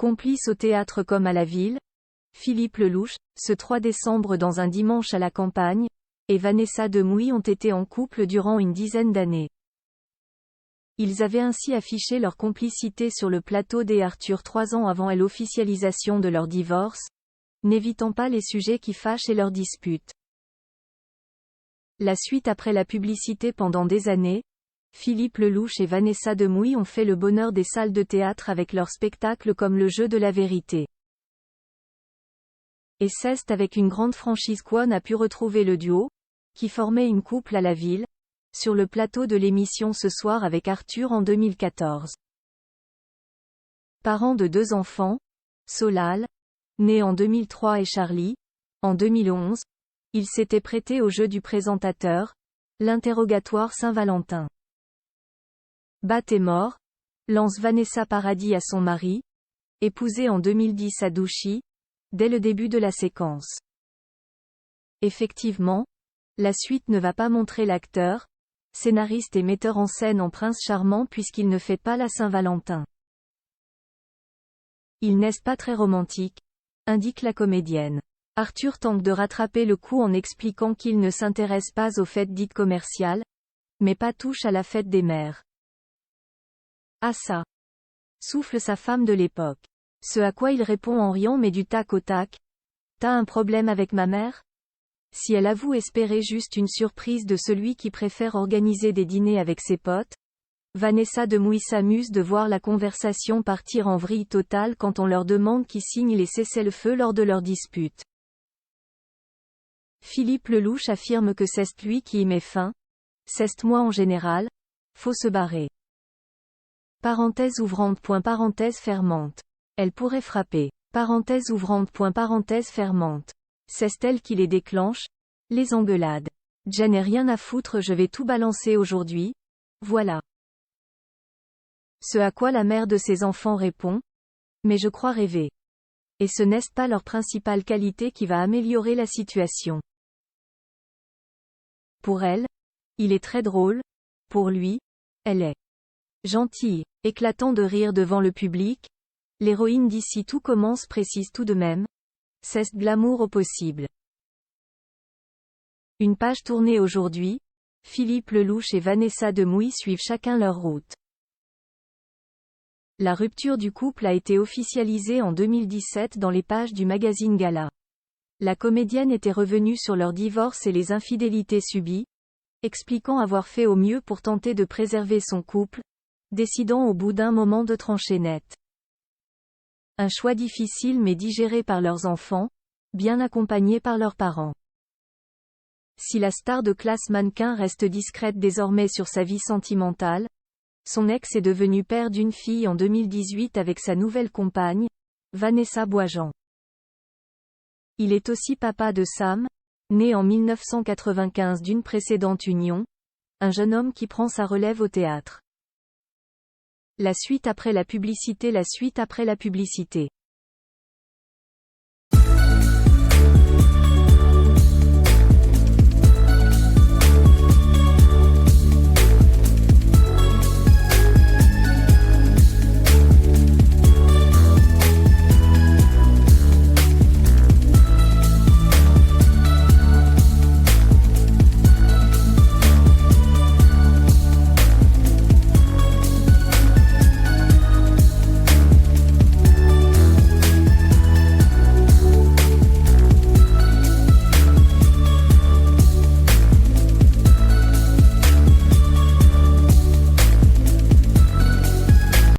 Complices au théâtre comme à la ville, Philippe Lelouch, ce 3 décembre dans un dimanche à la campagne, et Vanessa Demouy ont été en couple durant une dizaine d'années. Ils avaient ainsi affiché leur complicité sur le plateau des Arthur 3 ans avant l'officialisation de leur divorce, n'évitant pas les sujets qui fâchent et leurs disputes. La suite après la publicité pendant des années, Philippe Lelouch et Vanessa Demouy ont fait le bonheur des salles de théâtre avec leurs spectacles comme Le Jeu de la Vérité. Et c'est avec une grande franchise qu'on a pu retrouver le duo, qui formait une couple à la ville, sur le plateau de l'émission Ce soir avec Arthur en 2014. Parents de 2 enfants, Solal, né en 2003 et Charlie, en 2011, il s'était prêté au jeu du présentateur, l'interrogatoire Saint-Valentin. Bat est mort, lance Vanessa Paradis à son mari, épousé en 2010 à Douchy, dès le début de la séquence. Effectivement, la suite ne va pas montrer l'acteur, scénariste et metteur en scène en prince charmant puisqu'il ne fait pas la Saint-Valentin. Il n'est pas très romantique, indique la comédienne. Arthur tente de rattraper le coup en expliquant qu'il ne s'intéresse pas aux fêtes dites commerciales, mais pas touche à la fête des mères. Ah ça! Souffle sa femme de l'époque. Ce à quoi il répond en riant mais du tac au tac. T'as un problème avec ma mère? Si elle avoue espérer juste une surprise de celui qui préfère organiser des dîners avec ses potes, Vanessa Demouy s'amuse de voir la conversation partir en vrille totale quand on leur demande qui signe les cessez-le-feu lors de leur dispute. Philippe Lelouch affirme que c'est lui qui y met fin. C'est moi en général. Faut se barrer. Parenthèse ouvrante. Parenthèse fermante. Elle pourrait frapper. Parenthèse ouvrante. Parenthèse fermante. C'est elle qui les déclenche. Les engueulades. J'en ai rien à foutre, je vais tout balancer aujourd'hui. Voilà. Ce à quoi la mère de ses enfants répond. Mais je crois rêver. Et ce n'est pas leur principale qualité qui va améliorer la situation. Pour elle, il est très drôle. Pour lui, elle est gentille, éclatant de rire devant le public. L'héroïne d'ici tout commence précise tout de même. C'est glamour au possible. Une page tournée aujourd'hui. Philippe Lelouch et Vanessa Demouy suivent chacun leur route. La rupture du couple a été officialisée en 2017 dans les pages du magazine Gala. La comédienne était revenue sur leur divorce et les infidélités subies, expliquant avoir fait au mieux pour tenter de préserver son couple, décidant au bout d'un moment de trancher net. Un choix difficile mais digéré par leurs enfants, bien accompagnés par leurs parents. Si la star de classe mannequin reste discrète désormais sur sa vie sentimentale, son ex est devenu père d'une fille en 2018 avec sa nouvelle compagne, Vanessa Boisjean. Il est aussi papa de Sam, né en 1995 d'une précédente union, un jeune homme qui prend sa relève au théâtre. La suite après la publicité.